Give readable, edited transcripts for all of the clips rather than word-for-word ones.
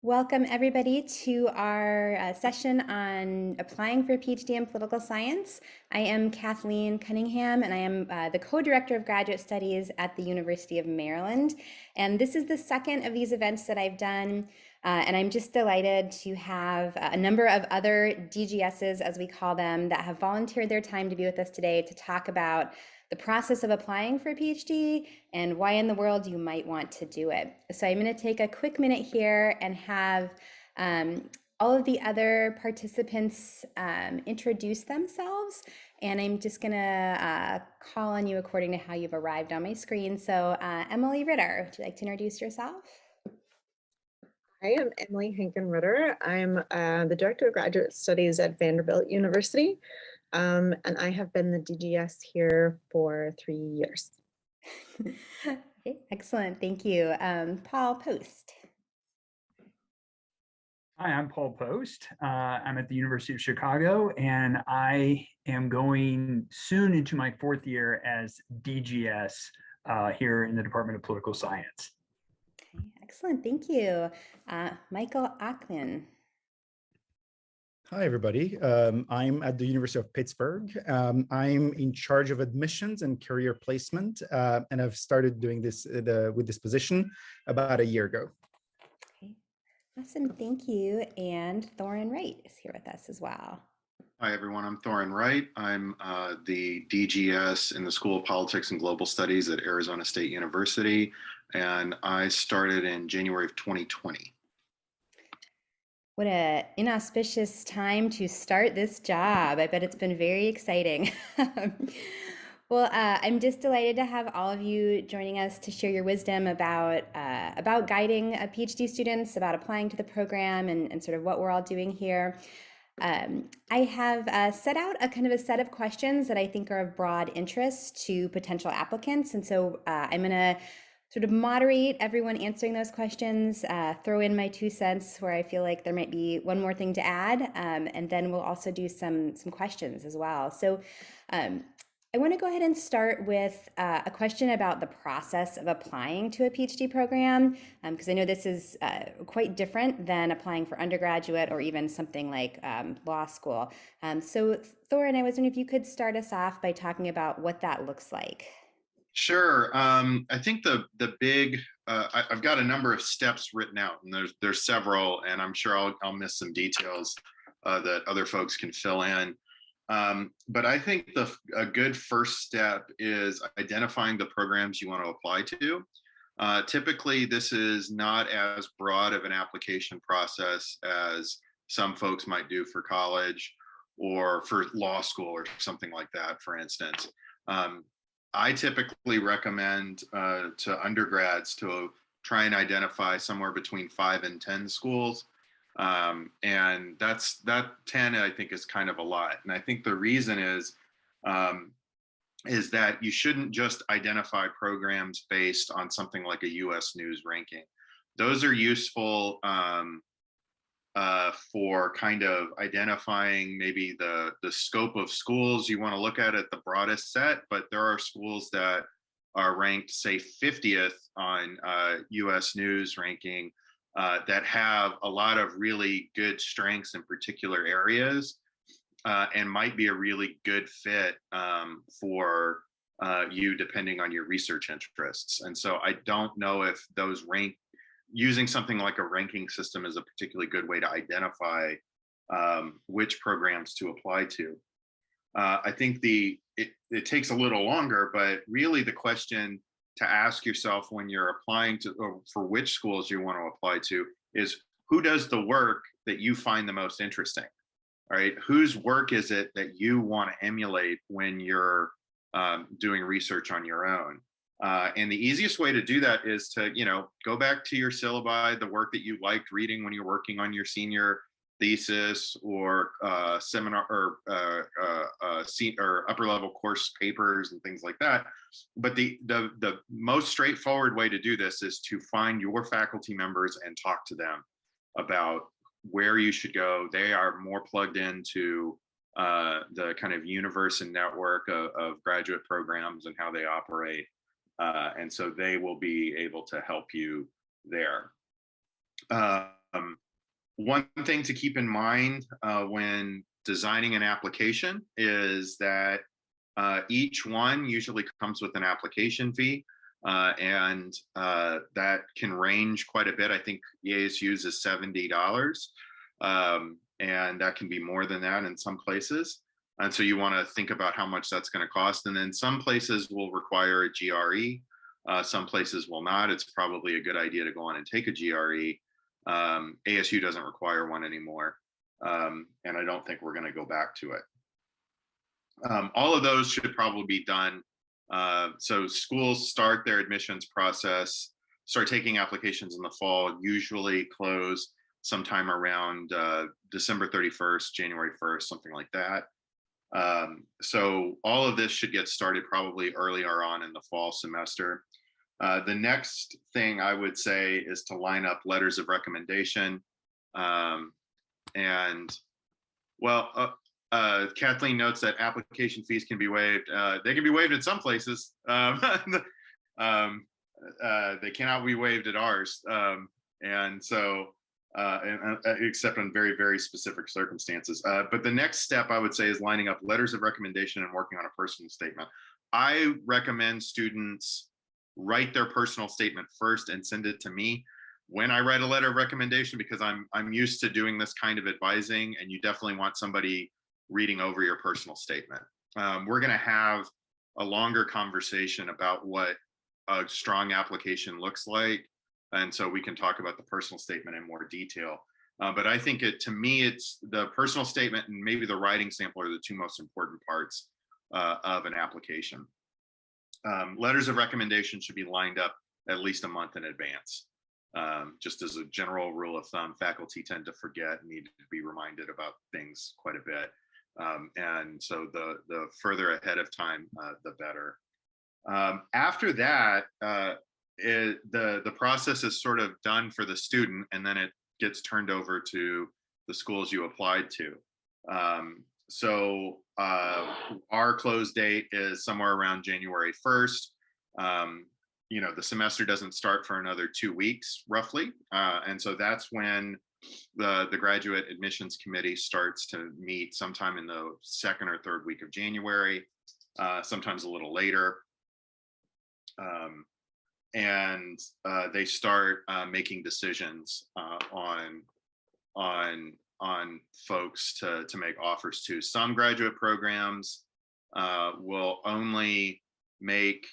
Welcome everybody to our session on applying for a PhD in political science. I am Kathleen Cunningham and I am the co-director of graduate studies at the University of Maryland. And this is the second of these events that I've done. And I'm just delighted to have a number of other DGSs, as we call them, that have volunteered their time to be with us today to talk about the process of applying for a PhD and why in the world you might want to do it. So I'm going to take a quick minute here and have all of the other participants introduce themselves. And I'm just going to call on you according to how you've arrived on my screen. So Emily Ritter, would you like to introduce yourself? I am Emily Hankin-Ritter. I'm the Director of Graduate Studies at Vanderbilt University, and I have been the DGS here for 3 years. Okay, excellent, thank you. Paul Post. Hi, I'm Paul Post. I'm at the University of Chicago, and I am going soon into my 4th year as DGS here in the Department of Political Science. Okay, excellent, thank you. Michael Ackman. Hi, everybody. I'm at the University of Pittsburgh. I'm in charge of admissions and career placement, and I've started doing this with this position about a year ago. Okay, awesome, thank you. And Thorin Wright is here with us as well. Hi, everyone. I'm Thorin Wright. I'm the DGS in the School of Politics and Global Studies at Arizona State University, and I started in January of 2020. What an inauspicious time to start this job. I bet it's been very exciting. Well, I'm just delighted to have all of you joining us to share your wisdom about guiding PhD students, about applying to the program, and sort of what we're all doing here. I have set out a kind of a set of questions that I think are of broad interest to potential applicants. And so I'm going to sort of moderate everyone answering those questions, throw in my 2 cents where I feel like there might be one more thing to add, and then we'll also do some questions as well. So I want to go ahead and start with a question about the process of applying to a PhD program, because I know this is quite different than applying for undergraduate or even something like law school. So Thorin, I was wondering if you could start us off by talking about what that looks like. Sure. I think the big I've got a number of steps written out, and there's several, and I'm sure I'll miss some details that other folks can fill in. But I think a good first step is identifying the programs you want to apply to. Typically, this is not as broad of an application process as some folks might do for college or for law school or something like that, for instance. I typically recommend to undergrads to try and identify somewhere between 5 and 10 schools. And that 10, I think, is kind of a lot. And I think the reason is that you shouldn't just identify programs based on something like a US News ranking. Those are useful for kind of identifying maybe the scope of schools you want to look at the broadest set, but there are schools that are ranked, say, 50th on US News ranking that have a lot of really good strengths in particular areas and might be a really good fit for you depending on your research interests. And so I don't know if those using something like a ranking system is a particularly good way to identify which programs to apply to. I think it takes a little longer, but really the question to ask yourself when you're applying for which schools you want to apply to is, who does the work that you find the most interesting? All right, whose work is it that you want to emulate when you're doing research on your own? And the easiest way to do that is to, go back to your syllabi, the work that you liked reading when you're working on your senior thesis or seminar or upper level course papers and things like that. But the most straightforward way to do this is to find your faculty members and talk to them about where you should go. They are more plugged into the kind of universe and network of graduate programs and how they operate. And so they will be able to help you there. One thing to keep in mind when designing an application is that each one usually comes with an application fee, and that can range quite a bit. I think the ASU's is $70, and that can be more than that in some places. And so you want to think about how much that's going to cost. And then some places will require a GRE. Some places will not. It's probably a good idea to go on and take a GRE. ASU doesn't require one anymore. And I don't think we're going to go back to it. All of those should probably be done. So schools start their admissions process, start taking applications in the fall, usually close sometime around December 31st, January 1st, something like that. So all of this should get started probably earlier on in the fall semester. The next thing I would say is to line up letters of recommendation. Kathleen notes that application fees can be waived. They can be waived in some places. They cannot be waived at ours. Except in very, very specific circumstances. But the next step I would say is lining up letters of recommendation and working on a personal statement. I recommend students write their personal statement first and send it to me when I write a letter of recommendation, because I'm used to doing this kind of advising, and you definitely want somebody reading over your personal statement. We're going to have a longer conversation about what a strong application looks like. And so we can talk about the personal statement in more detail. But I think to me, it's the personal statement and maybe the writing sample are the two most important parts of an application. Letters of recommendation should be lined up at least a month in advance. Just as a general rule of thumb, faculty tend to forget and need to be reminded about things quite a bit. And so the further ahead of time, the better. After that, the process is sort of done for the student, and then it gets turned over to the schools you applied to. Our close date is somewhere around January 1st. The semester doesn't start for another 2 weeks, roughly. And so that's when the graduate admissions committee starts to meet sometime in the second or third week of January, sometimes a little later. And they start making decisions on folks to make offers to. Some graduate programs will only make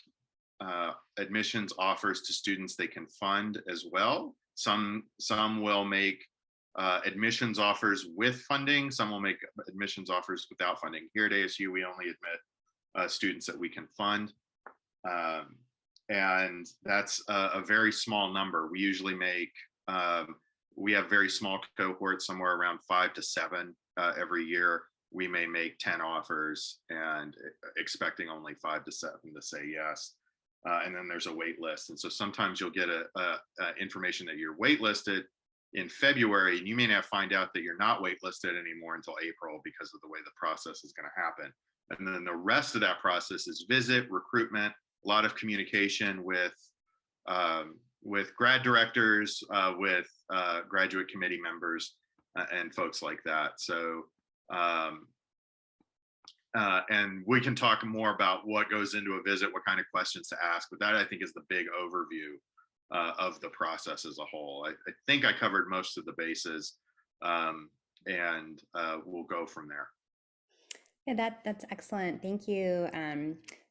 admissions offers to students they can fund as well. Some will make admissions offers with funding. Some will make admissions offers without funding. Here at ASU, we only admit students that we can fund. And that's a very small number. We usually make, we have very small cohorts, somewhere around 5 to 7 every year. We may make 10 offers and expecting only 5 to 7 to say yes. And then there's a wait list. And so sometimes you'll get information that you're waitlisted in February, and you may not find out that you're not waitlisted anymore until April because of the way the process is going to happen. And then the rest of that process is visit, recruitment, a lot of communication with grad directors, with graduate committee members, and folks like that. So, and we can talk more about what goes into a visit, what kind of questions to ask, but that I think is the big overview of the process as a whole. I think I covered most of the bases, and we'll go from there. Yeah, that's excellent. Thank you,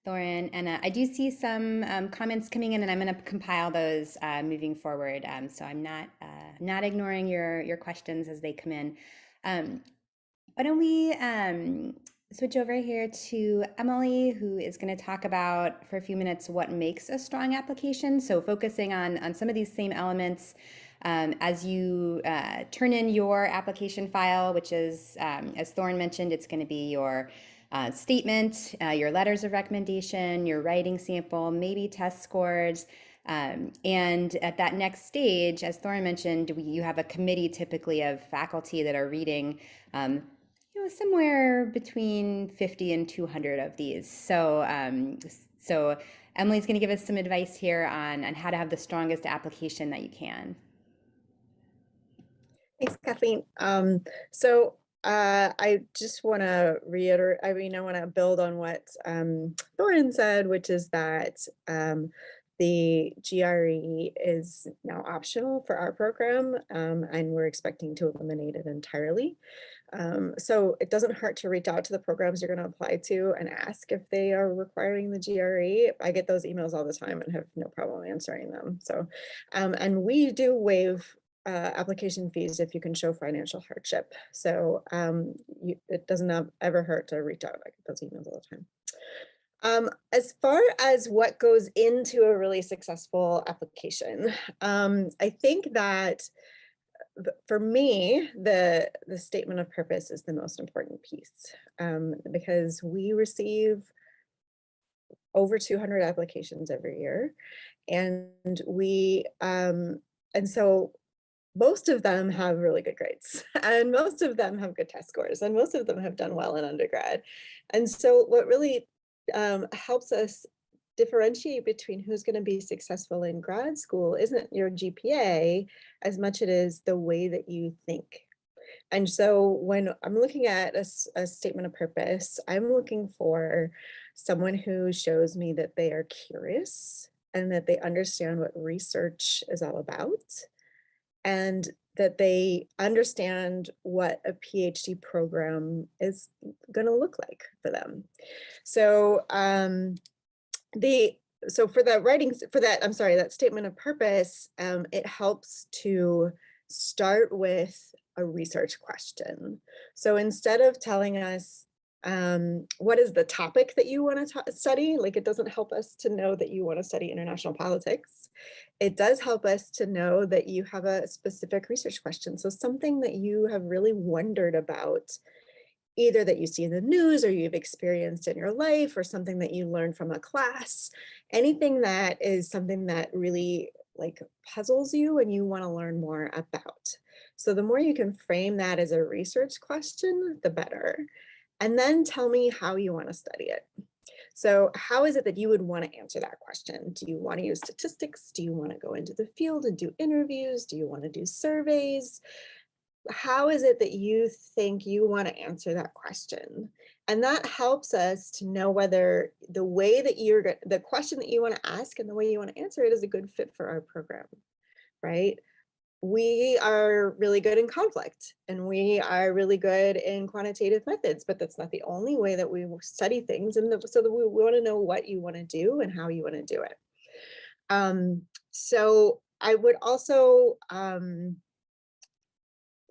Lauren. And I do see some comments coming in, and I'm going to compile those moving forward. So I'm not ignoring your questions as they come in. Why don't we switch over here to Emily, who is going to talk about for a few minutes what makes a strong application. So focusing on some of these same elements as you turn in your application file, which is, as Thorne mentioned, it's going to be your statement, your letters of recommendation, your writing sample, maybe test scores. And at that next stage, as Thorne mentioned, you have a committee typically of faculty that are reading somewhere between 50 and 200 of these. So Emily's going to give us some advice here on how to have the strongest application that you can. Thanks, Kathleen. I just want to reiterate, I want to build on what Thorin said, which is that the GRE is now optional for our program, and we're expecting to eliminate it entirely. So it doesn't hurt to reach out to the programs you're going to apply to and ask if they are requiring the GRE. I get those emails all the time and have no problem answering them. So, and we do waive application fees if you can show financial hardship. So it does not ever hurt to reach out. I get those emails all the time. As far as what goes into a really successful application, I think that for me, the statement of purpose is the most important piece, because we receive over 200 applications every year, and so most of them have really good grades, and most of them have good test scores, and most of them have done well in undergrad. And so what really helps us differentiate between who's going to be successful in grad school isn't your GPA as much it is the way that you think. And so when I'm looking at a statement of purpose, I'm looking for someone who shows me that they are curious and that they understand what research is all about, and that they understand what a PhD program is going to look like for them. So for the writings for that, I'm sorry, that statement of purpose, it helps to start with a research question. So instead of telling us what is the topic that you want to study, like it doesn't help us to know that you want to study international politics. It does help us to know that you have a specific research question. So something that you have really wondered about, either that you see in the news or you've experienced in your life, or something that you learned from a class, anything that is something that really like puzzles you and you want to learn more about. So the more you can frame that as a research question, the better. And then tell me how you want to study it. So how is it that you would want to answer that question? Do you want to use statistics? Do you want to go into the field and do interviews? Do you want to do surveys? How is it that you think you want to answer that question? And that helps us to know whether the way that the question that you want to ask and the way you want to answer it is a good fit for our program, right? We are really good in conflict, and we are really good in quantitative methods, but that's not the only way that we study things. And so that we want to know what you want to do and how you want to do it. So I would also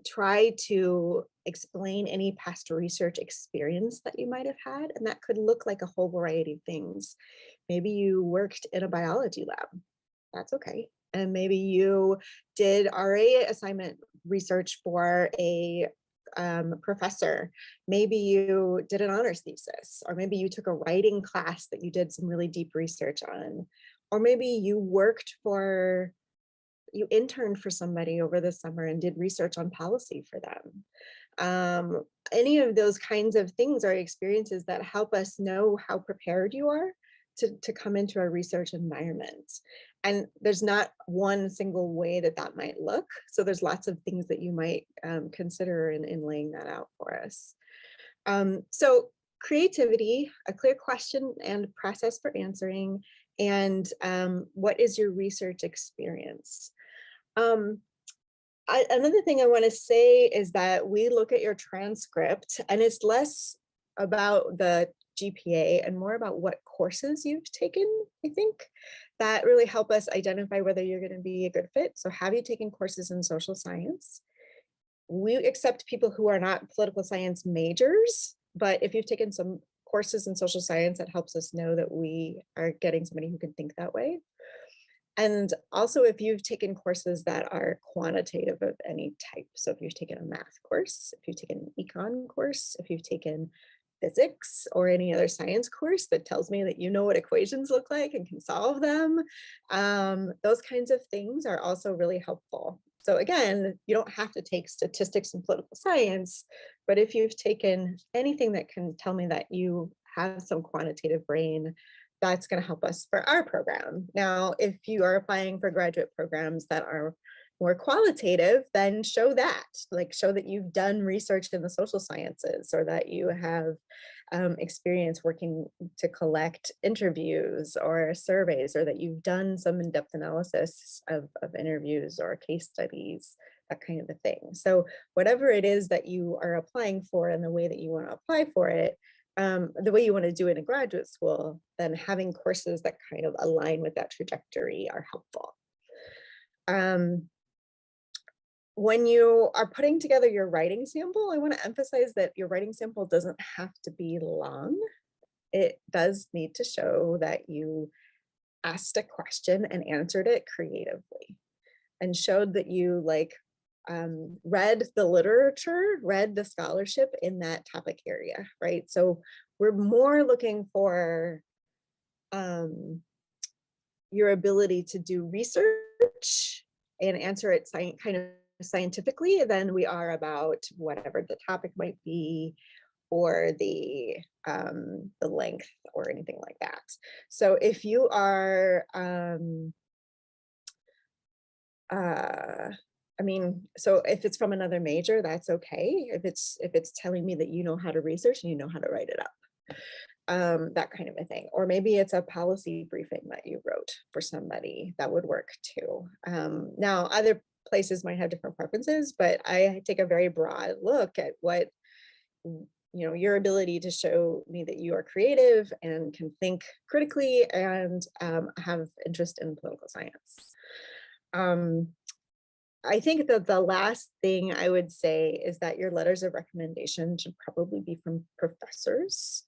try to explain any past research experience that you might have had, and that could look like a whole variety of things. Maybe you worked in a biology lab. That's okay. And maybe you did RA assignment research for a professor. Maybe you did an honors thesis, or maybe you took a writing class that you did some really deep research on, or maybe you interned for somebody over the summer and did research on policy for them. Any of those kinds of things are experiences that help us know how prepared you are to come into a research environment. And there's not one single way that might look. So there's lots of things that you might consider in laying that out for us. So creativity, a clear question and process for answering, and what is your research experience? Another thing I want to say is that we look at your transcript, and it's less about the GPA and more about what courses you've taken. I think that really help us identify whether you're going to be a good fit. So have you taken courses in social science? We accept people who are not political science majors, but if you've taken some courses in social science, that helps us know that we are getting somebody who can think that way. And also if you've taken courses that are quantitative of any type. So if you've taken a math course, if you've taken an econ course, if you've taken physics or any other science course that tells me that you know what equations look like and can solve them, those kinds of things are also really helpful. So again, you don't have to take statistics and political science, but if you've taken anything that can tell me that you have some quantitative brain, that's going to help us for our program. Now, if you are applying for graduate programs that are more qualitative, then show that, like show that you've done research in the social sciences, or that you have experience working to collect interviews or surveys, or that you've done some in-depth analysis of interviews or case studies, that kind of a thing. So whatever it is that you are applying for and the way that you want to apply for it, the way you want to do it in graduate school, then having courses that kind of align with that trajectory are helpful. When you are putting together your writing sample, I want to emphasize that your writing sample doesn't have to be long. It does need to show that you asked a question and answered it creatively, and showed that you read the literature, read the scholarship in that topic area, right? So we're more looking for your ability to do research and answer it kind of scientifically than we are about whatever the topic might be, or the length or anything like that. So if you are so if it's from another major, that's okay. If it's telling me that you know how to research and you know how to write it up, that kind of a thing. Or maybe it's a policy briefing that you wrote for somebody, that would work too. Now, other places might have different preferences, but I take a very broad look at what, your ability to show me that you are creative and can think critically and have interest in political science. I think that the last thing I would say is that your letters of recommendation should probably be from professors.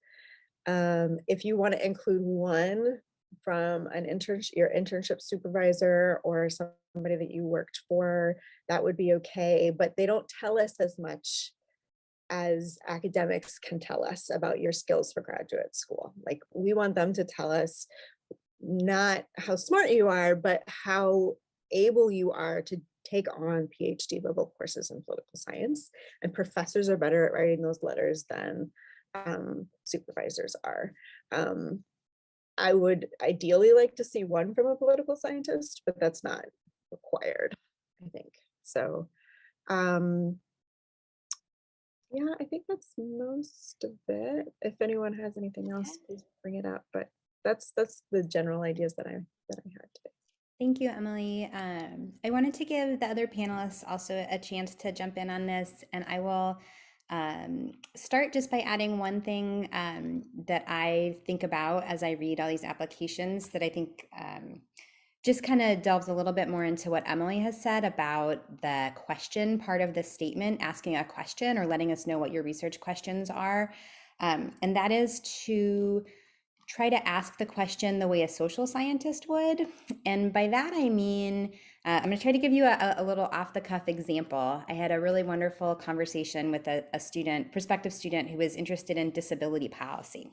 If you want to include one from your internship supervisor or somebody that you worked for, that would be okay, but they don't tell us as much as academics can tell us about your skills for graduate school. Like, we want them to tell us not how smart you are, but how able you are to take on PhD level courses in political science. And professors are better at writing those letters than supervisors are. I would ideally like to see one from a political scientist, but that's not required, I think. So yeah, I think that's most of it. If anyone has anything else, please bring it up. But that's the general ideas that I had today. Thank you, Emily. I wanted to give the other panelists also a chance to jump in on this, and I will start just by adding one thing that I think about as I read all these applications that I think just kind of delves a little bit more into what Emily has said about the question part of the statement, asking a question or letting us know what your research questions are. And that is to try to ask the question the way a social scientist would. And by that, I mean, I'm going to try to give you a little off the cuff example. I had a really wonderful conversation with a prospective student who was interested in disability policy.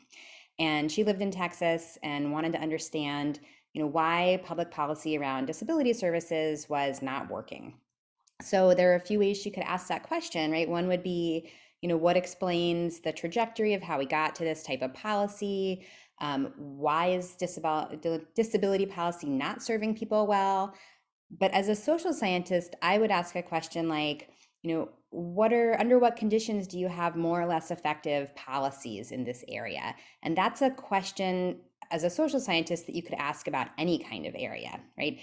And she lived in Texas and wanted to understand, why public policy around disability services was not working. So there are a few ways she could ask that question, right? One would be, what explains the trajectory of how we got to this type of policy? Why is disability policy not serving people well? But as a social scientist, I would ask a question like, under what conditions do you have more or less effective policies in this area? And that's a question as a social scientist that you could ask about any kind of area, right?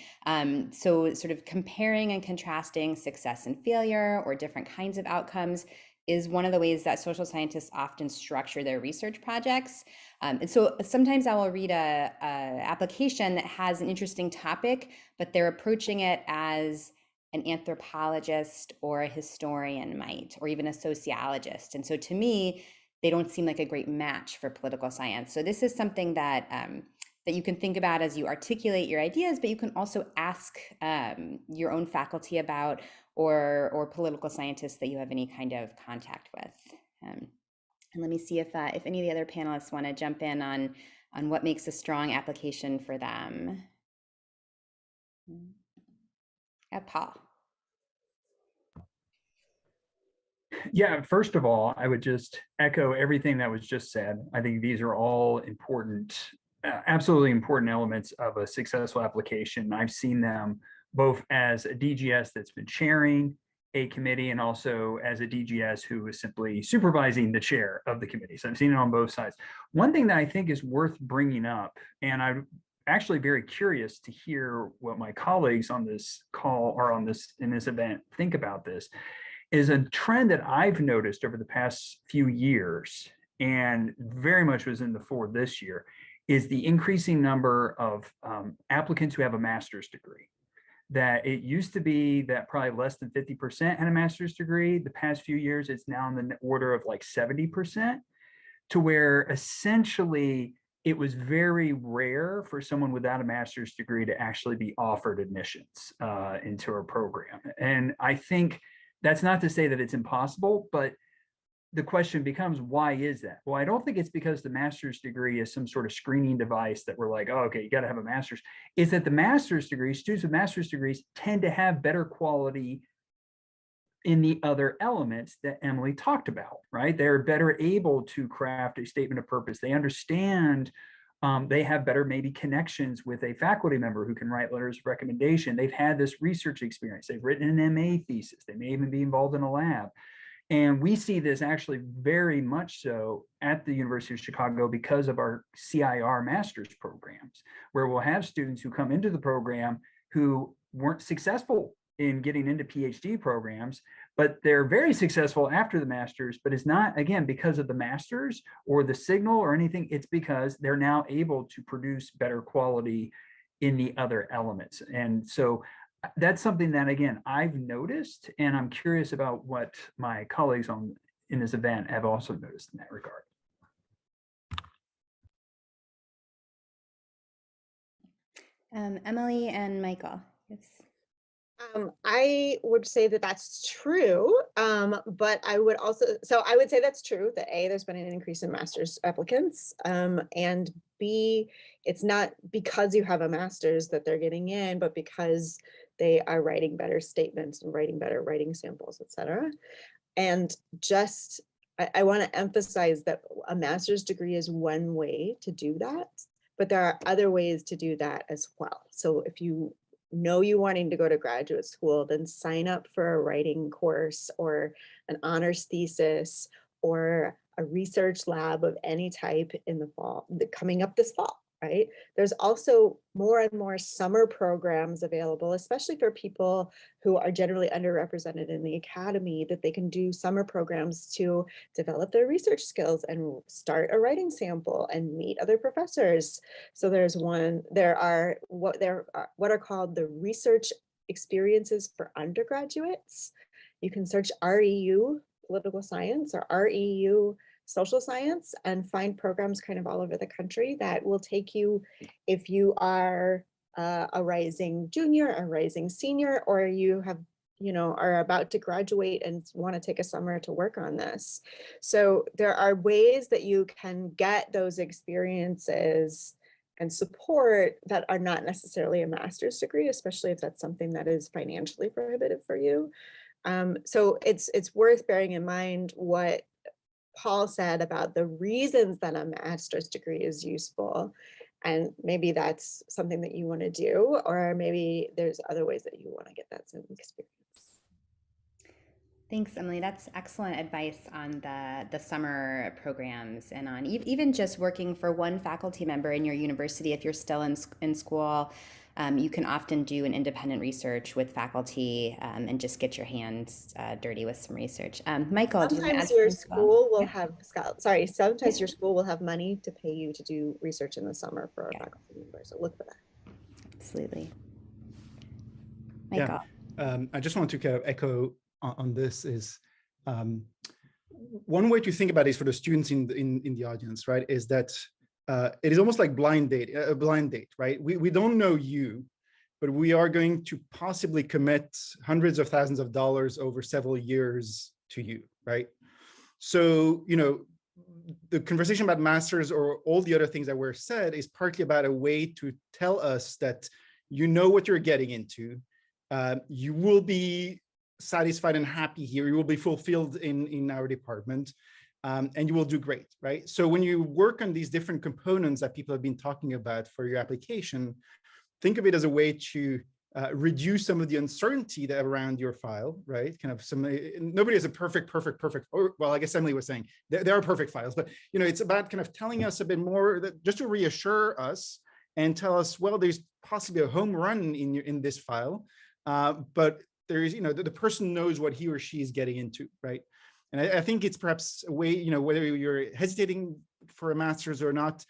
So sort of comparing and contrasting success and failure or different kinds of outcomes is one of the ways that social scientists often structure their research projects. And so sometimes I will read a application that has an interesting topic, but they're approaching it as an anthropologist or a historian might, or even a sociologist. And so to me, they don't seem like a great match for political science. So this is something that that you can think about as you articulate your ideas, but you can also ask your own faculty about, or political scientists that you have any kind of contact with. And let me see if any of the other panelists want to jump in on what makes a strong application for them. Paul. Yeah, first of all, I would just echo everything that was just said. I think these are all important, absolutely important elements of a successful application. I've seen them both as a DGS that's been chairing a committee and also as a DGS who is simply supervising the chair of the committee. So I've seen it on both sides. One thing that I think is worth bringing up, and I'm actually very curious to hear what my colleagues on this call or on this in this event think about this, is a trend that I've noticed over the past few years, and very much was in the fore this year, is the increasing number of applicants who have a master's degree. That it used to be that probably less than 50% had a master's degree. The past few years, it's now in the order of like 70%, to where essentially it was very rare for someone without a master's degree to actually be offered admissions into our program. And I think that's not to say that it's impossible, but the question becomes, why is that? Well, I don't think it's because the master's degree is some sort of screening device that we're like, oh, okay, you got to have a master's. It's that the master's degree, students with master's degrees tend to have better quality in the other elements that Emily talked about, right? They're better able to craft a statement of purpose. They understand, they have better maybe connections with a faculty member who can write letters of recommendation. They've had this research experience. They've written an MA thesis. They may even be involved in a lab. And we see this actually very much so at the University of Chicago because of our CIR master's programs, where we'll have students who come into the program who weren't successful in getting into PhD programs, but they're very successful after the master's, but it's not, again, because of the master's or the signal or anything, it's because they're now able to produce better quality in the other elements. And so that's something that, again, I've noticed, and I'm curious about what my colleagues in this event have also noticed in that regard. Emily and Michael. Yes. I would say that that's true, but I would say that's true that A, there's been an increase in master's applicants, and B, it's not because you have a master's that they're getting in, but because they are writing better statements and writing better writing samples, etc. And just, I want to emphasize that a master's degree is one way to do that, but there are other ways to do that as well. So if you know you wanting to go to graduate school, then sign up for a writing course or an honors thesis or a research lab of any type in the fall, coming up this fall, right? There's also more and more summer programs available, especially for people who are generally underrepresented in the academy, that they can do summer programs to develop their research skills and start a writing sample and meet other professors. So there are what are called the research experiences for undergraduates. You can search REU political science or REU social science and find programs kind of all over the country that will take you, if you are a rising junior, a rising senior, or you have, are about to graduate and want to take a summer to work on this. So there are ways that you can get those experiences and support that are not necessarily a master's degree, especially if that's something that is financially prohibitive for you. So it's worth bearing in mind what Paul said about the reasons that a master's degree is useful. And maybe that's something that you want to do, or maybe there's other ways that you want to get that same experience. Thanks, Emily. That's excellent advice on the summer programs and on even just working for one faculty member in your university. If you're still in school, you can often do an independent research with faculty and just get your hands dirty with some research. Michael, sometimes your school will have, sometimes your school will have money to pay you to do research in the summer for a faculty member. So look for that. Absolutely. Michael. Yeah. I just want to kind of echo on this is one way to think about it is for the students in the audience, right, is that it is almost like a blind date, right? We don't know you, but we are going to possibly commit hundreds of thousands of dollars over several years to you, right? So, the conversation about masters or all the other things that were said is partly about a way to tell us that you know what you're getting into. You will be satisfied and happy here. You will be fulfilled in our department. And you will do great, right? So when you work on these different components that people have been talking about for your application, think of it as a way to reduce some of the uncertainty that around your file, right? Kind of nobody has a perfect, or, well, I guess Emily was saying there are perfect files, but it's about kind of telling us a bit more, just to reassure us and tell us, well, there's possibly a home run in this file, but there is, the person knows what he or she is getting into, right? And I think it's perhaps a way, whether you're hesitating for a master's or not,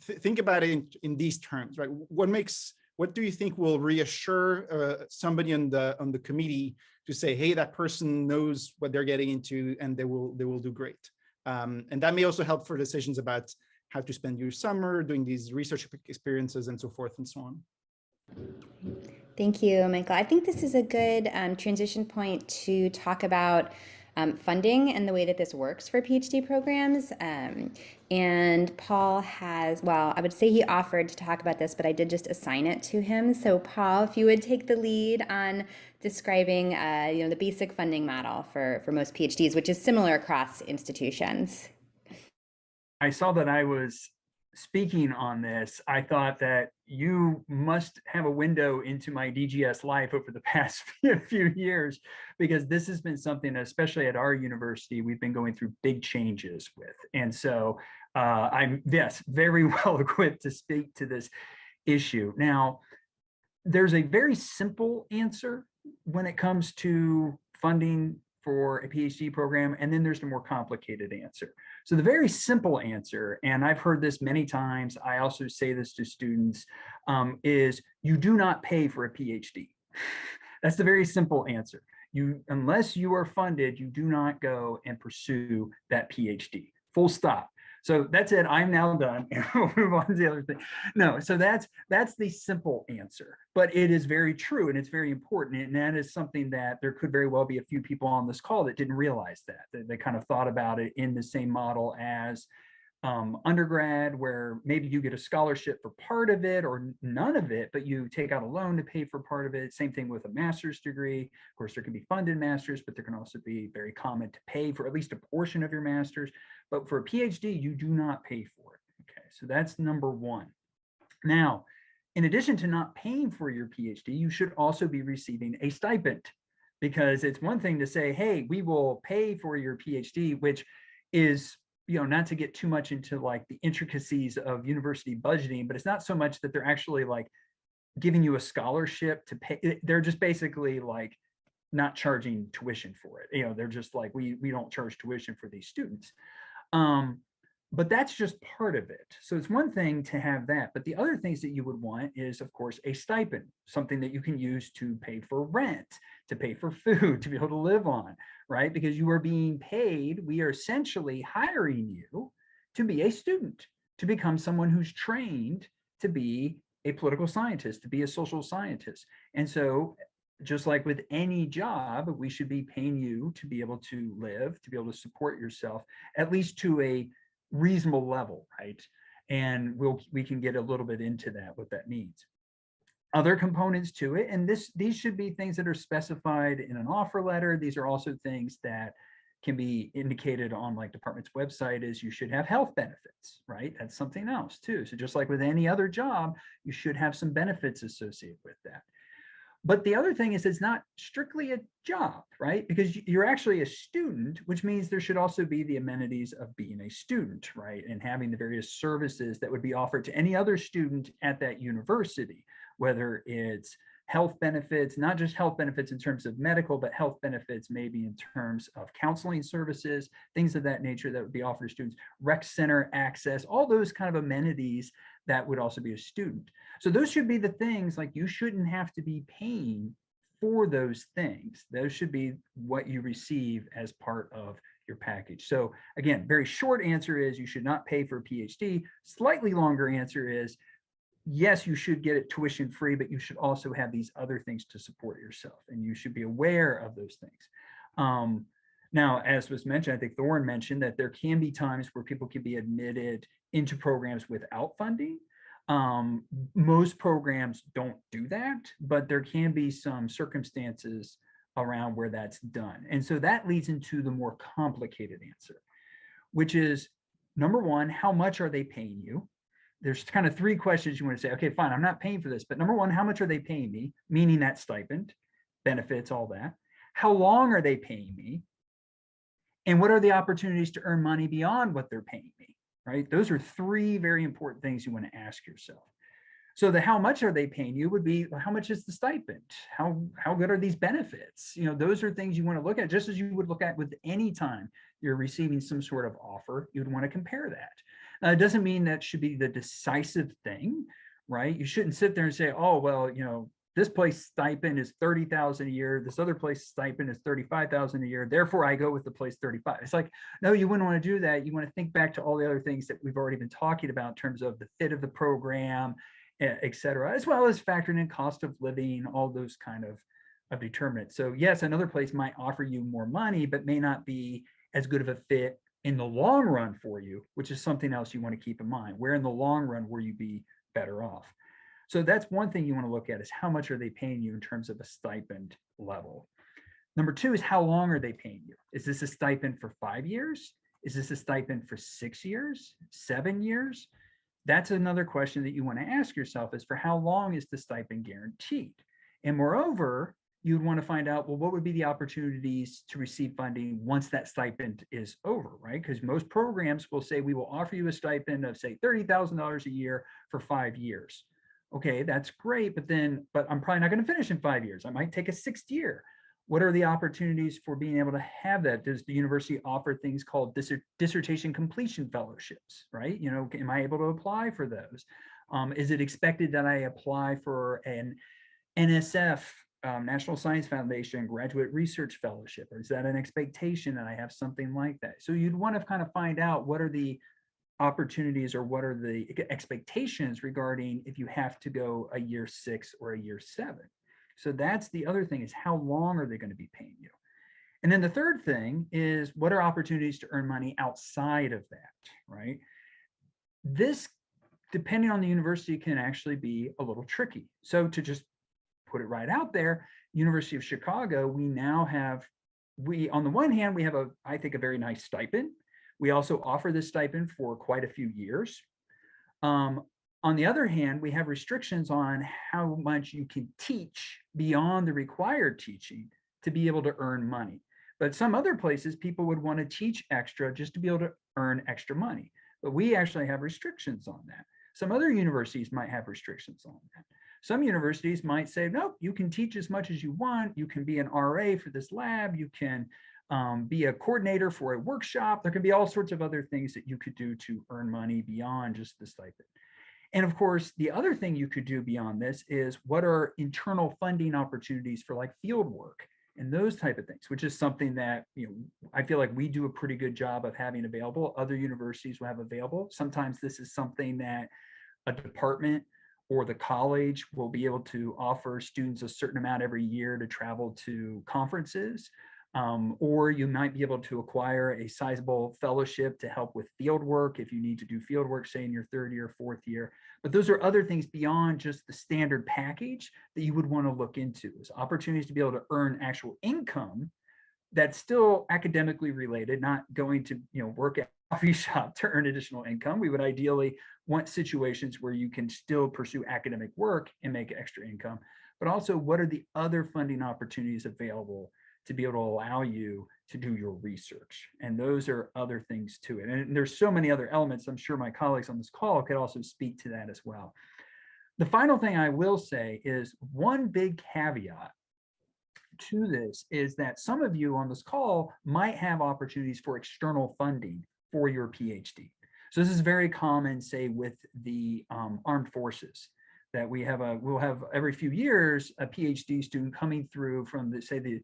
think about it in these terms, right? What do you think will reassure somebody on the committee to say, hey, that person knows what they're getting into and they will do great. And that may also help for decisions about how to spend your summer, doing these research experiences and so forth and so on. Thank you, Michael. I think this is a good transition point to talk about funding and the way that this works for PhD programs. And Paul has, well, I would say he offered to talk about this, but I did just assign it to him. So Paul, if you would take the lead on describing the basic funding model for most PhDs, which is similar across institutions. I saw that I was speaking on this. I thought that you must have a window into my DGS life over the past few years, because this has been something, especially at our university, we've been going through big changes with. And so I'm, yes, very well equipped to speak to this issue. Now, there's a very simple answer when it comes to funding for a PhD program, and then there's the more complicated answer. So the very simple answer, and I've heard this many times, I also say this to students, is you do not pay for a PhD. That's the very simple answer. Unless you are funded, you do not go and pursue that PhD. Full stop. So that's it. I'm now done. And we'll move on to the other thing. No, so that's the simple answer, but it is very true and it's very important. And that is something that there could very well be a few people on this call that didn't realize that they kind of thought about it in the same model as undergrad, where maybe you get a scholarship for part of it or none of it, but you take out a loan to pay for part of it. Same thing with a master's degree. Of course, there can be funded masters, but there can also be very common to pay for at least a portion of your master's. But for a PhD, you do not pay for it. Okay, so that's number one. Now, in addition to not paying for your PhD, you should also be receiving a stipend, because it's one thing to say, hey, we will pay for your PhD, which is, not to get too much into like the intricacies of university budgeting, but it's not so much that they're actually like giving you a scholarship to pay. They're just basically like not charging tuition for it. They're just like, we don't charge tuition for these students. But that's just part of it. So it's one thing to have that, but the other things that you would want is, of course, a stipend, something that you can use to pay for rent, to pay for food, to be able to live on, right? Because you are being paid, we are essentially hiring you to be a student, to become someone who's trained to be a political scientist, to be a social scientist. And so just like with any job, we should be paying you to be able to live, to be able to support yourself, at least to a reasonable level, right? And we can get a little bit into that, what that means. Other components to it, and these should be things that are specified in an offer letter. These are also things that can be indicated on like department's website, is you should have health benefits, right? That's something else too. So just like with any other job, you should have some benefits associated with that. But the other thing is it's not strictly a job, right? Because you're actually a student, which means there should also be the amenities of being a student, right? And having the various services that would be offered to any other student at that university, whether it's health benefits, not just health benefits in terms of medical, but health benefits maybe in terms of counseling services, things of that nature that would be offered to students, rec center access, all those kind of amenities that would also be a student. So those should be the things, like you shouldn't have to be paying for those things. Those should be what you receive as part of your package. So again, very short answer is you should not pay for a PhD. Slightly longer answer is, yes, you should get it tuition free, but you should also have these other things to support yourself, and you should be aware of those things. Now, as was mentioned, I think Thorin mentioned that there can be times where people can be admitted into programs without funding. Most programs don't do that, but there can be some circumstances around where that's done. And so that leads into the more complicated answer, which is, number one, how much are they paying you? there's kind of three questions you want to say, okay, fine, I'm not paying for this, but number one, how much are they paying me? Meaning that stipend, benefits, all that. How long are they paying me? And what are the opportunities to earn money beyond what they're paying me, right? Those are three very important things you want to ask yourself. So the how much are they paying you would be, well, how much is the stipend? How good are these benefits? You know, those are things you want to look at, just as you would look at with any time you're receiving some sort of offer. You would want to compare that. Now, it doesn't mean that should be the decisive thing, right? You shouldn't sit there and say, oh, well, you know, this place stipend is 30,000 a year. This other place stipend is 35,000 a year. Therefore, I go with the place 35. It's like, no, you wouldn't want to do that. You want to think back to all the other things that we've already been talking about in terms of the fit of the program, et cetera, as well as factoring in cost of living, all those kind of determinants. So yes, another place might offer you more money, but may not be as good of a fit in the long run for you, which is something else you want to keep in mind. Where in the long run will you be better off? So that's one thing you want to look at, is how much are they paying you in terms of a stipend level. Number two is, how long are they paying you? Is this a stipend for 5 years? Is this a stipend for 6 years, 7 years? That's another question that you want to ask yourself, is for how long is the stipend guaranteed? And moreover, you'd want to find out, well, what would be the opportunities to receive funding once that stipend is over, right? Because most programs will say, we will offer you a stipend of, say, $30,000 a year for 5 years. Okay, that's great, but I'm probably not going to finish in 5 years. I might take a 6th year. What are the opportunities for being able to have that? Does the university offer things called dissertation completion fellowships, right? You know, am I able to apply for those? Is it expected that I apply for an NSF, National Science Foundation graduate research fellowship? Or is that an expectation that I have something like that? So you'd want to kind of find out what are the opportunities, or what are the expectations regarding if you have to go a year 6 or a year 7. So that's the other thing, is how long are they going to be paying you? And then the third thing is, what are opportunities to earn money outside of that, right? This, depending on the university, can actually be a little tricky. So to just put it right out there, University of Chicago, we now have, on the one hand, we have I think a very nice stipend. We also offer this stipend for quite a few years. On the other hand, we have restrictions on how much you can teach beyond the required teaching to be able to earn money. But some other places, people would want to teach extra just to be able to earn extra money. But we actually have restrictions on that. Some other universities might have restrictions on that. Some universities might say, no, you can teach as much as you want. You can be an RA for this lab. You can be a coordinator for a workshop. There can be all sorts of other things that you could do to earn money beyond just the stipend. And of course, the other thing you could do beyond this is, what are internal funding opportunities for like field work and those type of things, which is something that, you know, I feel like we do a pretty good job of having available. Other universities will have available. Sometimes this is something that a department or the college will be able to offer students a certain amount every year to travel to conferences. Or you might be able to acquire a sizable fellowship to help with field work if you need to do field work, say in your 3rd year, 4th year. But those are other things beyond just the standard package that you would want to look into, is opportunities to be able to earn actual income that's still academically related, not going to, you know, work at a coffee shop to earn additional income. We would ideally want situations where you can still pursue academic work and make extra income, but also, what are the other funding opportunities available to be able to allow you to do your research? And those are other things to it. And there's so many other elements. I'm sure my colleagues on this call could also speak to that as well. The final thing I will say is, one big caveat to this is that some of you on this call might have opportunities for external funding for your PhD. So this is very common, say, with the armed forces, that we'll have every few years a PhD student coming through from the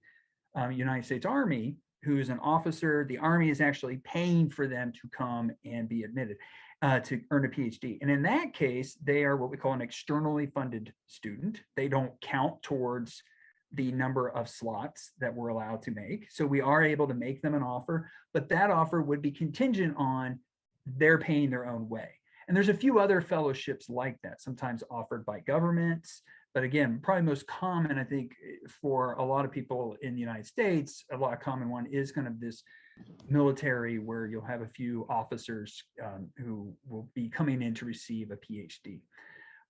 United States Army, who is an officer. The Army is actually paying for them to come and be admitted to earn a PhD. And in that case, they are what we call an externally funded student. They don't count towards the number of slots that we're allowed to make. So we are able to make them an offer, but that offer would be contingent on their paying their own way. And there's a few other fellowships like that, sometimes offered by governments, But again, probably most common, I think, for a lot of people in the United States, a lot of common one is kind of this military, where you'll have a few officers who will be coming in to receive a PhD.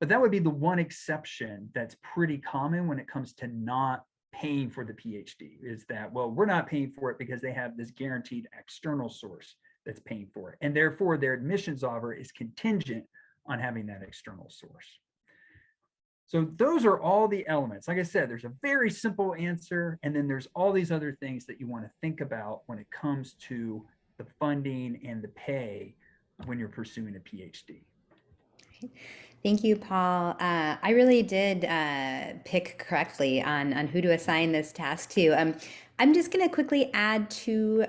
But that would be the one exception that's pretty common when it comes to not paying for the PhD, is that, well, we're not paying for it because they have this guaranteed external source that's paying for it. And therefore their admissions offer is contingent on having that external source. So those are all the elements. Like I said, there's a very simple answer, and then there's all these other things that you want to think about when it comes to the funding and the pay when you're pursuing a PhD. Thank you, Paul. I really did pick correctly on who to assign this task to. I'm just going to quickly add two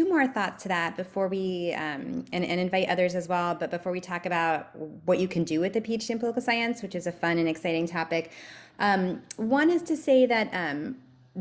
more thoughts to that before we, and invite others as well, but before we talk about what you can do with the PhD in political science, which is a fun and exciting topic. One is to say that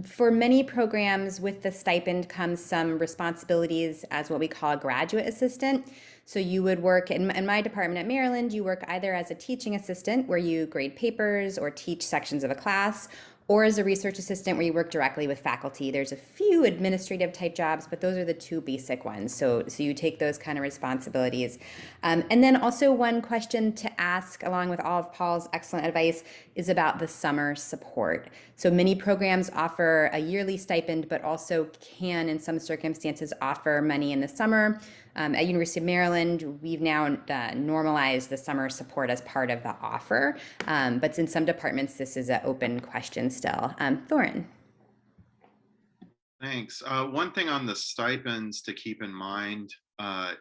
for many programs with the stipend comes some responsibilities as what we call a graduate assistant. So you would work in my department at Maryland, you work either as a teaching assistant where you grade papers or teach sections of a class, or as a research assistant where you work directly with faculty. There's a few administrative type jobs, but those are the two basic ones. So you take those kind of responsibilities. And then also one question to ask, along with all of Paul's excellent advice, is about the summer support. So many programs offer a yearly stipend, but also can, in some circumstances, offer money in the summer. At University of Maryland, we've now normalized the summer support as part of the offer, but in some departments, this is an open question still. Thorin. Thanks. One thing on the stipends to keep in mind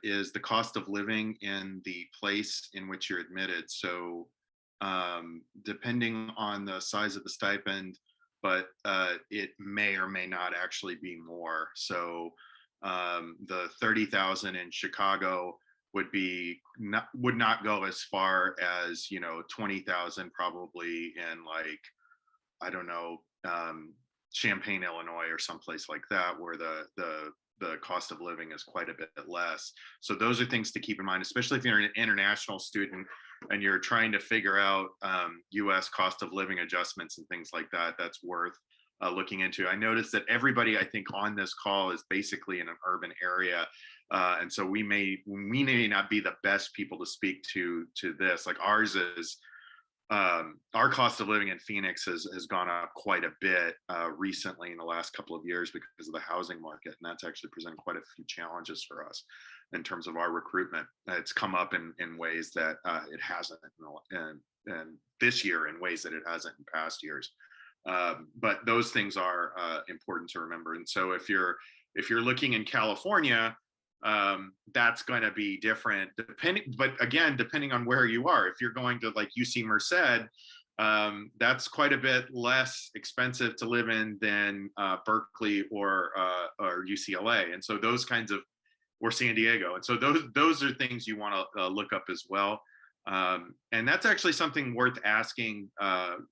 is the cost of living in the place in which you're admitted. So depending on the size of the stipend, but it may or may not actually be more. So the 30,000 in Chicago would not go as far as 20,000 probably in, like, I don't know, Champaign, Illinois, or someplace like that, where the cost of living is quite a bit less. So those are things to keep in mind, especially if you're an international student and you're trying to figure out US cost of living adjustments and things like that. That's worth looking into. I noticed that everybody, I think, on this call is basically in an urban area. And so we may not be the best people to speak to this. Like, ours is, our cost of living in Phoenix has gone up quite a bit recently in the last couple of years because of the housing market. And that's actually presented quite a few challenges for us in terms of our recruitment. It's come up in ways that it hasn't in this year, in ways that it hasn't in past years. But those things are important to remember. And so if you're looking in California, that's going to be different depending on where you are. If you're going to, like, UC Merced, that's quite a bit less expensive to live in than Berkeley or UCLA. And so those kinds of, or San Diego. And so those are things you want to look up as well. And that's actually something worth asking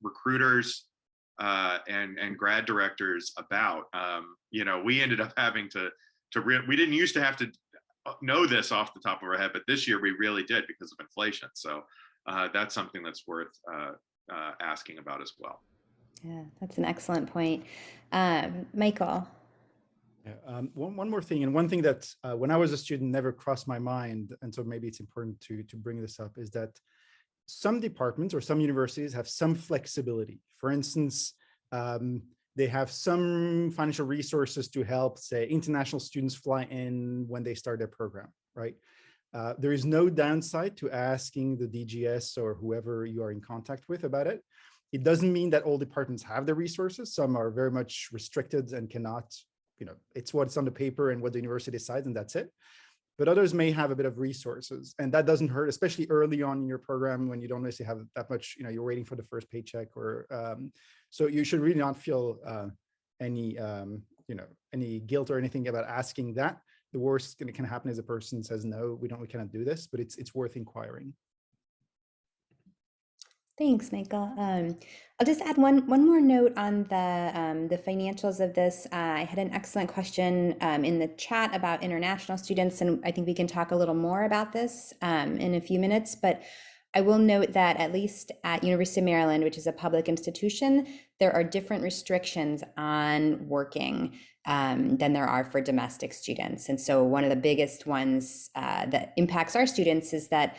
recruiters and grad directors about. We ended up having we didn't used to have to know this off the top of our head, but this year we really did because of inflation. So that's something that's worth asking about as well. Yeah, that's an excellent point. Michael. Yeah, one more thing, and one thing that when I was a student never crossed my mind, and so maybe it's important to bring this up, is that some departments or some universities have some flexibility. For instance, they have some financial resources to help, say, international students fly in when they start their program, right? There is no downside to asking the DGS or whoever you are in contact with about it. It doesn't mean that all departments have the resources. Some are very much restricted and cannot, it's what's on the paper and what the university decides, and that's it. But others may have a bit of resources, and that doesn't hurt, especially early on in your program when you don't necessarily have that much, you're waiting for the first paycheck, or so you should really not feel any guilt or anything about asking that. The worst that can happen is a person says, no, we cannot do this, but it's worth inquiring. Thanks, Michael. I'll just add one more note on the financials of this. I had an excellent question in the chat about international students, and I think we can talk a little more about this in a few minutes. But I will note that at least at University of Maryland, which is a public institution, there are different restrictions on working than there are for domestic students. And so one of the biggest ones that impacts our students is that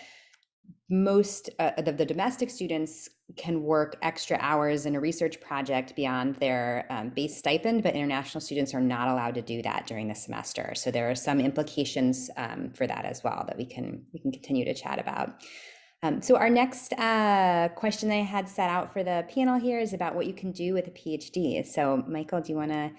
most of the domestic students can work extra hours in a research project beyond their base stipend, but international students are not allowed to do that during the semester. So there are some implications for that as well that we can continue to chat about. So our next question I had set out for the panel here is about what you can do with a PhD. So Michael, do you want to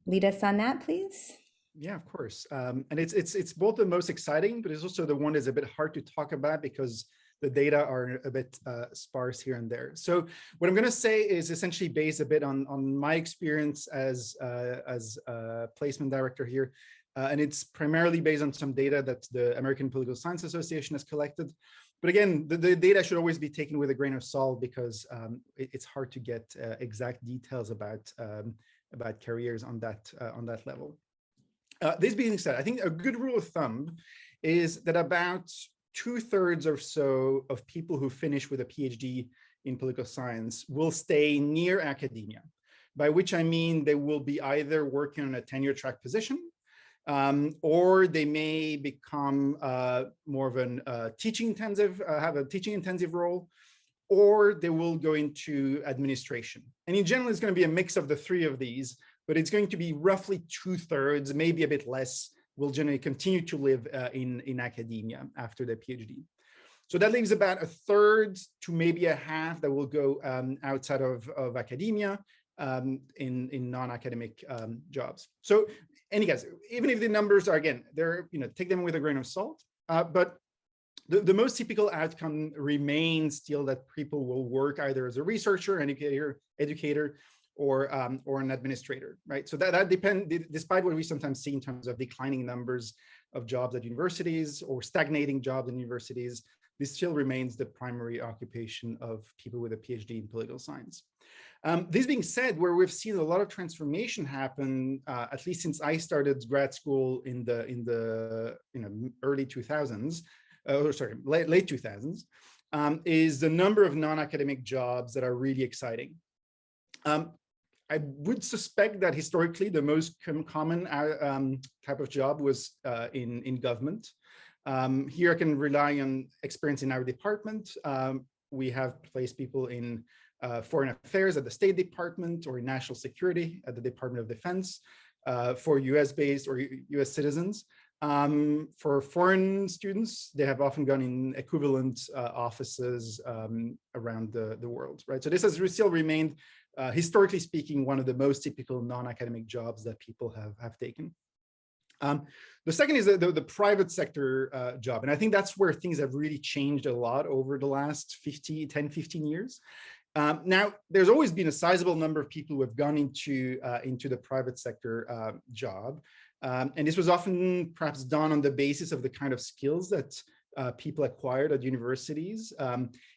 lead us on that, please? Yeah, of course. And it's both the most exciting, but it's also the one that's a bit hard to talk about because the data are a bit sparse here and there. So what I'm going to say is essentially based a bit on my experience as a placement director here. And it's primarily based on some data that the American Political Science Association has collected. But again, the data should always be taken with a grain of salt because it's hard to get exact details about careers on that level. This being said, I think a good rule of thumb is that about 2/3 or so of people who finish with a PhD in political science will stay near academia, by which I mean they will be either working on a tenure track position, or they may become more of an have a teaching intensive role, or they will go into administration. And in general, it's going to be a mix of the three of these, but it's going to be roughly 2/3, maybe a bit less, will generally continue to live in academia after their PhD. So that leaves about 1/3 to maybe a half that will go outside of academia in non-academic jobs. So, any guys, even if the numbers are, again, they're, take them with a grain of salt, but the most typical outcome remains still that people will work either as a researcher, educator, or an administrator, right? So that depends, despite what we sometimes see in terms of declining numbers of jobs at universities or stagnating jobs in universities, this still remains the primary occupation of people with a PhD in political science. This being said, where we've seen a lot of transformation happen, at least since I started grad school in the early 2000s, late 2000s, is the number of non-academic jobs that are really exciting. I would suspect that historically the most common type of job was in government. Here I can rely on experience in our department. We have placed people in foreign affairs at the State Department or in national security at the Department of Defense for US-based or US citizens. For foreign students, they have often gone in equivalent offices around the world, right? So this has still remained, historically speaking, one of the most typical non-academic jobs that people have taken. The second is the private sector job. And I think that's where things have really changed a lot over the last 10, 15 years. Now, there's always been a sizable number of people who have gone into the private sector job. And this was often perhaps done on the basis of the kind of skills that people acquired at universities.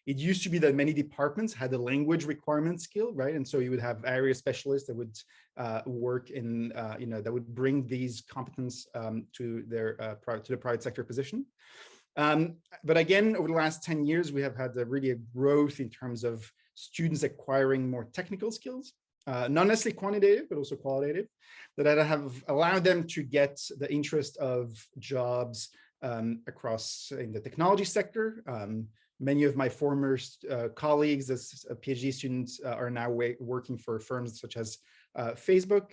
It used to be that many departments had a language requirement skill, right? And so you would have area specialists that would work in, that would bring these competence to the private sector position. But again, over the last 10 years, we have had really a growth in terms of students acquiring more technical skills, not necessarily quantitative, but also qualitative, that have allowed them to get the interest of jobs across in the technology sector. Many of my former colleagues as PhD students are now working for firms such as Facebook.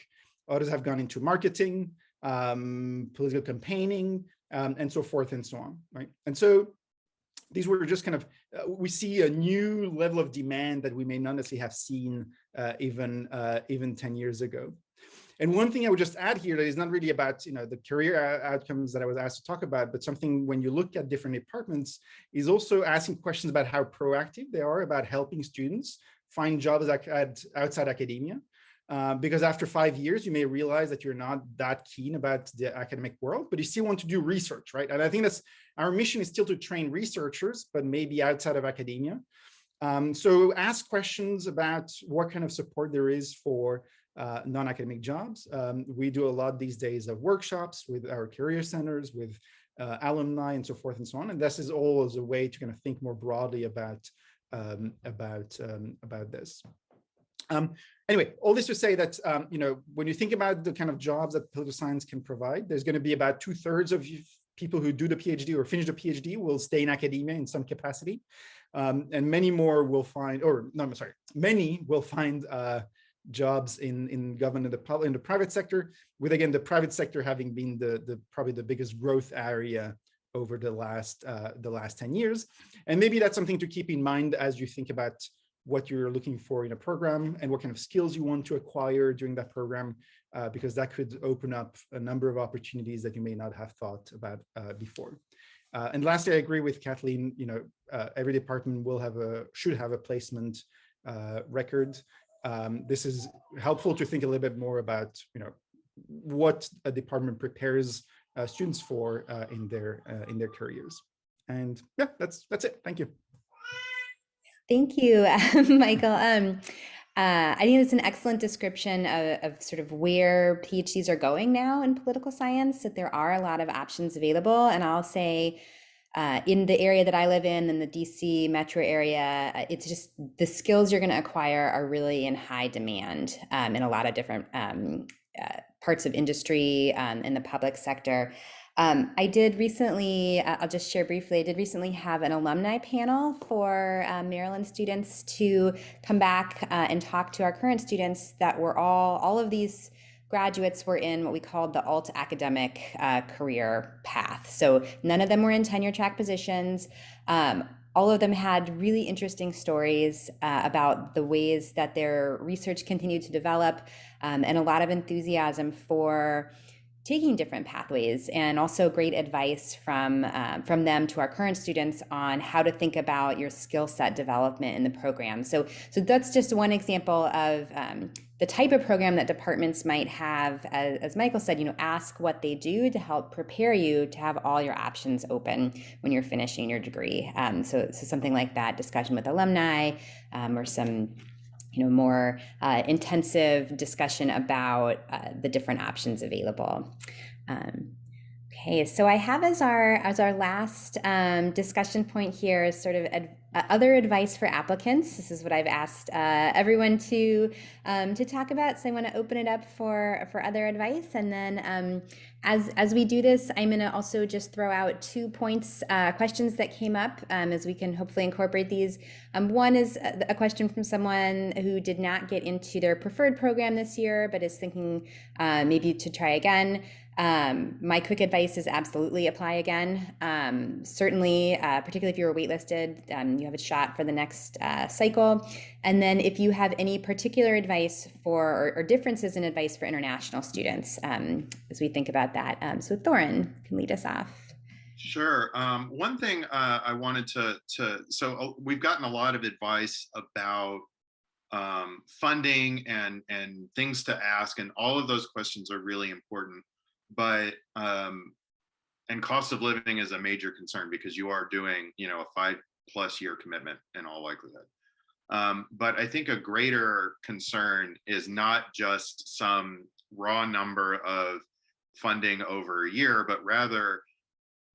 Others have gone into marketing, political campaigning, and so forth and so on, right? And so these were just kind of, we see a new level of demand that we may not necessarily have seen even 10 years ago. And one thing I would just add here that is not really about the career outcomes that I was asked to talk about, but something when you look at different departments is also asking questions about how proactive they are about helping students find jobs outside academia. Because after 5 years, you may realize that you're not that keen about the academic world, but you still want to do research, right? And I think that's our mission is still to train researchers, but maybe outside of academia. So ask questions about what kind of support there is for non-academic jobs. We do a lot these days of workshops with our career centers, with alumni and so forth and so on. And this is all as a way to kind of think more broadly about this. Anyway, all this to say that, when you think about the kind of jobs that political science can provide, there's going to be about 2/3 of people who do the PhD or finish the PhD will stay in academia in some capacity. And many more will find, many will find jobs in government in the private sector, with again the private sector having been probably the biggest growth area over the last 10 years. And maybe that's something to keep in mind as you think about what you're looking for in a program and what kind of skills you want to acquire during that program, because that could open up a number of opportunities that you may not have thought about before. And lastly, I agree with Kathleen. Every department should have a placement record. This is helpful to think a little bit more about what a department prepares students for in their careers. And yeah, that's it. Thank you. Thank you, Michael. I think it's an excellent description of sort of where PhDs are going now in political science, that there are a lot of options available. And I'll say in the area that I live in the DC metro area, it's just the skills you're going to acquire are really in high demand in a lot of different parts of industry in the public sector. I did recently, I'll just share briefly, I did recently have an alumni panel for Maryland students to come back and talk to our current students that were all of these graduates were in what we called the alt academic career path. So none of them were in tenure track positions. All of them had really interesting stories about the ways that their research continued to develop, and a lot of enthusiasm for taking different pathways, and also great advice from them to our current students on how to think about your skill set development in the program. So that's just one example of the type of program that departments might have. As Michael said, ask what they do to help prepare you to have all your options open when you're finishing your degree. So something like that, discussion with alumni, or some more intensive discussion about the different options available. Okay, so I have as our last discussion point here is sort of other advice for applicants. This is what I've asked everyone to talk about. So I want to open it up for other advice, and then as we do this, I'm going to also just throw out 2 points, questions that came up as we can hopefully incorporate these. One is a question from someone who did not get into their preferred program this year, but is thinking maybe to try again. My quick advice is absolutely apply again. Certainly, particularly if you were waitlisted, you have a shot for the next cycle. And then if you have any particular advice or differences in advice for international students, as we think about that. So Thorin can lead us off. Sure. One thing I wanted so we've gotten a lot of advice about funding and things to ask, and all of those questions are really important. But and cost of living is a major concern because you are doing a 5+ year commitment in all likelihood. But I think a greater concern is not just some raw number of funding over a year, but rather,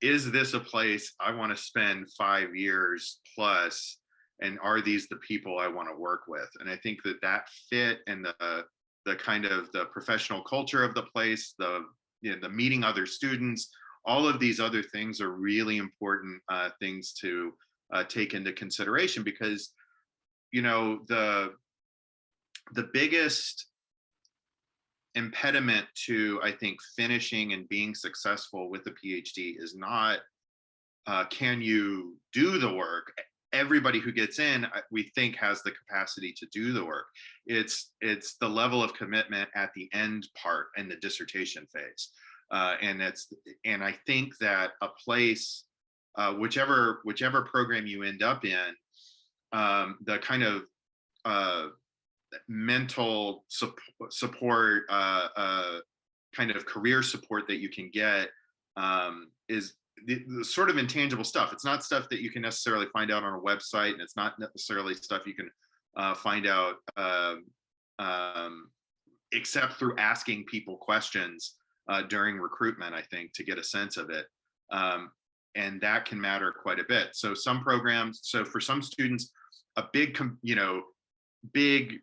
is this a place I want to spend 5 years plus, and are these the people I want to work with? And I think that fit and the kind of the professional culture of the place, the meeting other students, all of these other things are really important things to take into consideration, because the biggest impediment to, I think, finishing and being successful with a PhD is not can you do the work. Everybody who gets in, we think, has the capacity to do the work. It's the level of commitment at the end part in the dissertation phase, and I think that a place, whichever program you end up in, the kind of mental support, kind of career support that you can get is the sort of intangible stuff. It's not stuff that you can necessarily find out on a website, and it's not necessarily stuff you can find out except through asking people questions during recruitment, I think, to get a sense of it. And that can matter quite a bit. So some programs, so for some students, a big, big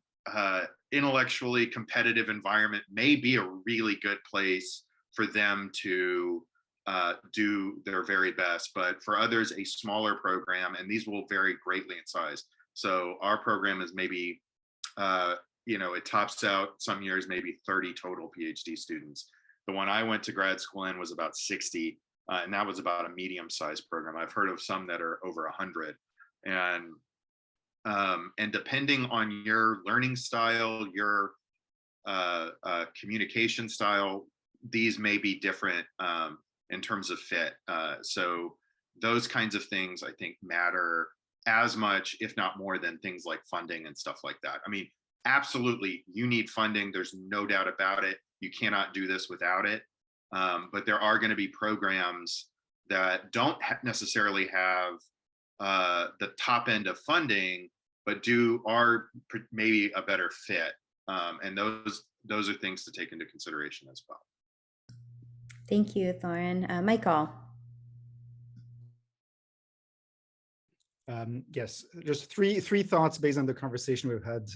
intellectually competitive environment may be a really good place for them to do their very best. But for others, a smaller program, and these will vary greatly in size. So our program is maybe, it tops out some years, maybe 30 total PhD students. The one I went to grad school in was about 60, and that was about a medium-sized program. I've heard of some that are over 100. And depending on your learning style, your communication style, these may be different in terms of fit. So those kinds of things, I think, matter as much, if not more, than things like funding and stuff like that. I mean, absolutely, you need funding. There's no doubt about it. You cannot do this without it. But there are going to be programs that don't necessarily have the top end of funding, but are maybe a better fit. And those are things to take into consideration as well. Thank you, Thorin. Michael. Yes, just three thoughts based on the conversation we've had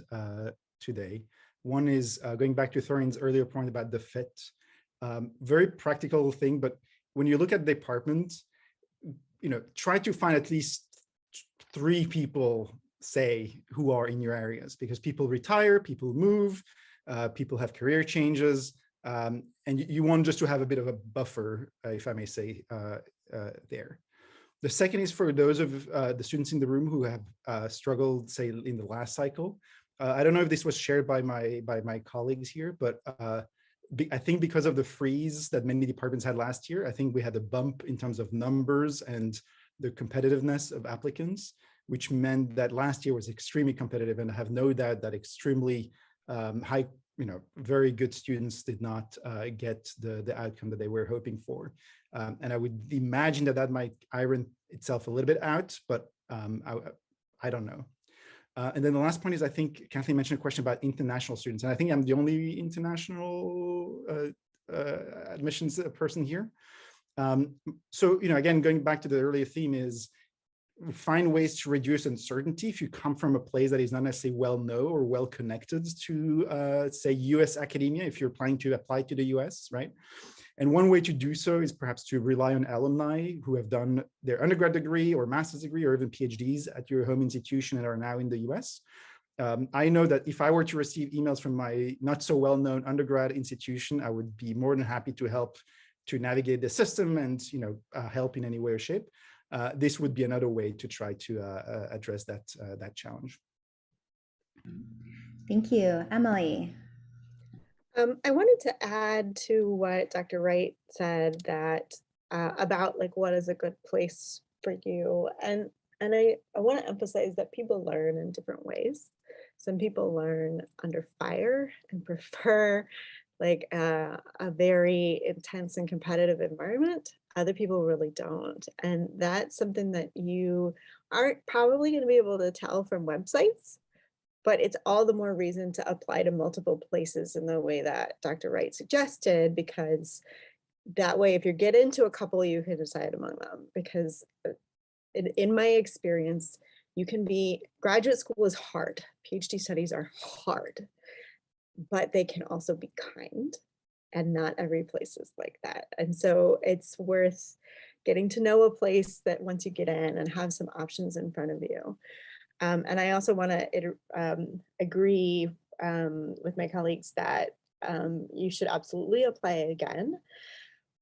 today. One is going back to Thorin's earlier point about the fit. Very practical thing, but when you look at departments, try to find at least 3 people, say, who are in your areas, because people retire, people move, people have career changes, and you want just to have a bit of a buffer, if I may say, there. The second is for those of the students in the room who have struggled, say, in the last cycle. I don't know if this was shared by my colleagues here, but I think because of the freeze that many departments had last year, I think we had a bump in terms of numbers and the competitiveness of applicants, which meant that last year was extremely competitive, and I have no doubt that extremely high, very good students did not get the outcome that they were hoping for. And I would imagine that might iron itself a little bit out, but I don't know. And then the last point is, I think Kathleen mentioned a question about international students, and I think I'm the only international admissions person here. So, again, going back to the earlier theme is find ways to reduce uncertainty if you come from a place that is not necessarily well known or well connected to, say, US academia, if you're planning to apply to the US, right? And one way to do so is perhaps to rely on alumni who have done their undergrad degree or master's degree or even PhDs at your home institution and are now in the US. I know that if I were to receive emails from my not so well-known undergrad institution, I would be more than happy to help to navigate the system and help in any way or shape. This would be another way to try to address that challenge. Thank you. Emily. I wanted to add to what Dr. Wright said, that about what is a good place for you. And I want to emphasize that people learn in different ways. Some people learn under fire and prefer a very intense and competitive environment. Other people really don't. And that's something that you aren't probably going to be able to tell from websites. But it's all the more reason to apply to multiple places in the way that Dr. Wright suggested, because that way, if you get into a couple, you can decide among them. Because in my experience, graduate school is hard. PhD studies are hard, but they can also be kind, and not every place is like that. And so it's worth getting to know a place that once you get in and have some options in front of you. And I also want to agree with my colleagues that you should absolutely apply again.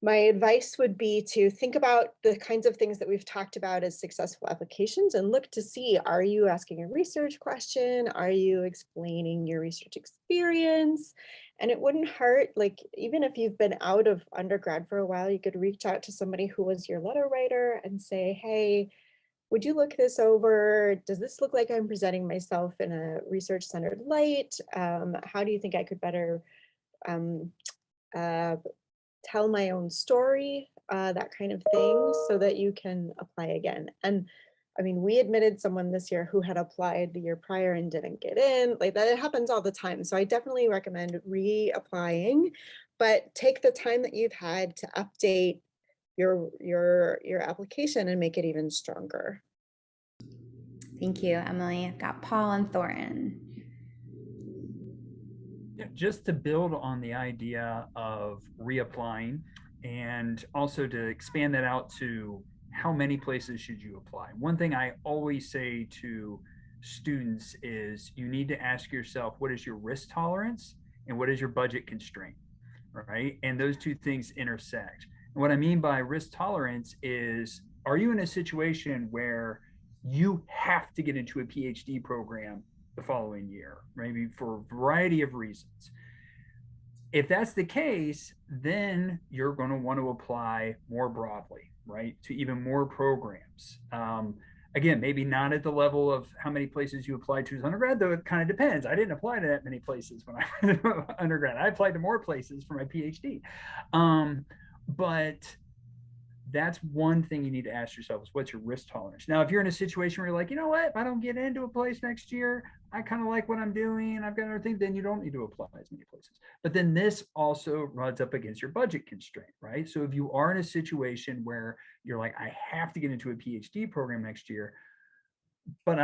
My advice would be to think about the kinds of things that we've talked about as successful applications and look to see, are you asking a research question? Are you explaining your research experience? And it wouldn't hurt, even if you've been out of undergrad for a while, you could reach out to somebody who was your letter writer and say, hey, would you look this over? Does this look like I'm presenting myself in a research-centered light? How do you think I could better tell my own story, that kind of thing, so that you can apply again? And I mean, we admitted someone this year who had applied the year prior and didn't get in. That it happens all the time. So I definitely recommend reapplying, but take the time that you've had to update your application and make it even stronger. Thank you, Emily. I've got Paul and Thorin. Yeah, just to build on the idea of reapplying and also to expand that out to how many places should you apply. One thing I always say to students is you need to ask yourself, what is your risk tolerance and what is your budget constraint, right? And those two things intersect. And what I mean by risk tolerance is, are you in a situation where you have to get into a PhD program the following year, maybe for a variety of reasons? If that's the case, then you're going to want to apply more broadly, right, to even more programs. Again, maybe not at the level of how many places you applied to as undergrad, though it kind of depends. I didn't apply to that many places when I was undergrad. I applied to more places for my PhD. But that's one thing you need to ask yourself is, what's your risk tolerance? Now, if you're in a situation where you're like, you know what, if I don't get into a place next year, I kind of like what I'm doing, I've got other things, then you don't need to apply as many places. But then this also runs up against your budget constraint, right? So if you are in a situation where you're like, I have to get into a PhD program next year, but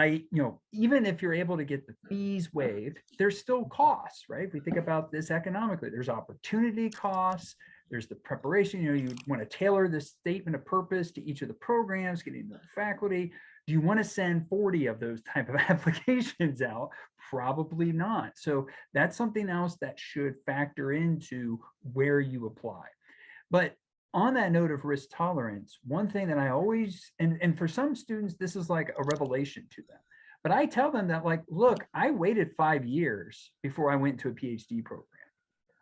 even if you're able to get the fees waived, there's still costs, right? If we think about this economically, there's opportunity costs, there's the preparation, you want to tailor the statement of purpose to each of the programs, getting the faculty. Do you want to send 40 of those type of applications out? Probably not. So that's something else that should factor into where you apply. But on that note of risk tolerance, one thing that I always, and for some students, this is like a revelation to them, but I tell them that, like, look, I waited 5 years before I went to a PhD program.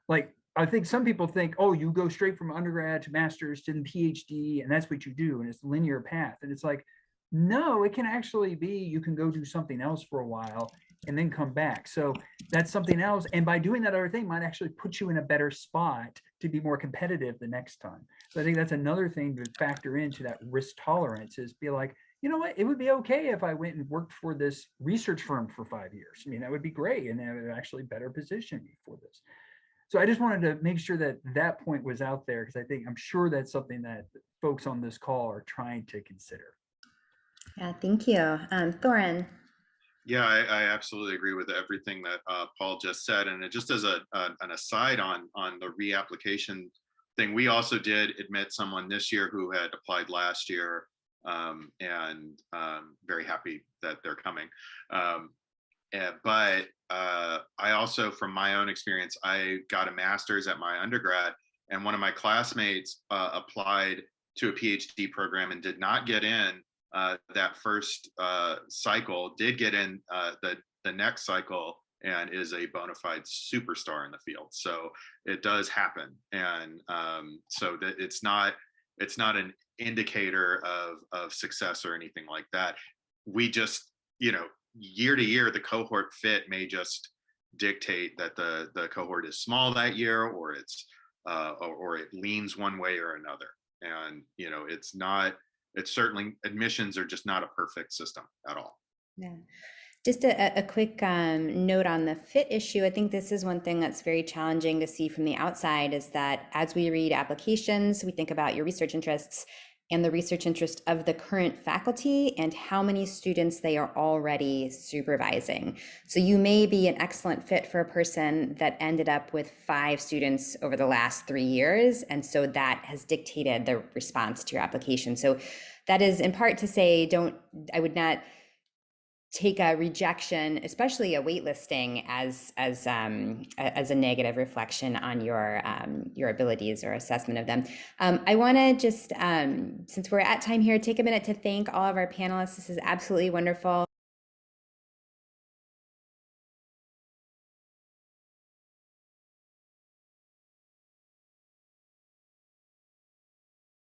Like, I think some people think, oh, you go straight from undergrad to master's to the PhD, and that's what you do, and it's a linear path. And it's like, no, it can actually be, you can go do something else for a while and then come back. So that's something else. And by doing that other thing might actually put you in a better spot to be more competitive the next time. So I think that's another thing to factor into that risk tolerance, is be like, you know what, it would be okay if I went and worked for this research firm for 5 years. I mean, that would be great. And that would actually better position me for this. So I just wanted to make sure that that point was out there, because I'm sure that's something that folks on this call are trying to consider. Yeah, thank you. Thorin. Yeah, I absolutely agree with everything that Paul just said. And it just as an aside on the reapplication thing, we also did admit someone this year who had applied last year, and very happy that they're coming. But I also, from my own experience, I got a master's at my undergrad, and one of my classmates applied to a PhD program and did not get in that first cycle, did get in the next cycle, and is a bona fide superstar in the field. So it does happen. And so that it's not an indicator of success or anything like that. We just, year to year, the cohort fit may just dictate that the cohort is small that year, or it's or it leans one way or another. And it's certainly, admissions are just not a perfect system at all. Yeah. Just a quick note on the fit issue. I think this is one thing that's very challenging to see from the outside, is that as we read applications, we think about your research interests and the research interest of the current faculty and how many students they are already supervising. So you may be an excellent fit for a person that ended up with 5 students over the last 3 years. And so that has dictated the response to your application. So that is in part to say, I would not take a rejection, especially a waitlisting, as a negative reflection on your abilities or assessment of them. I want to just, since we're at time here, take a minute to thank all of our panelists. This is absolutely wonderful.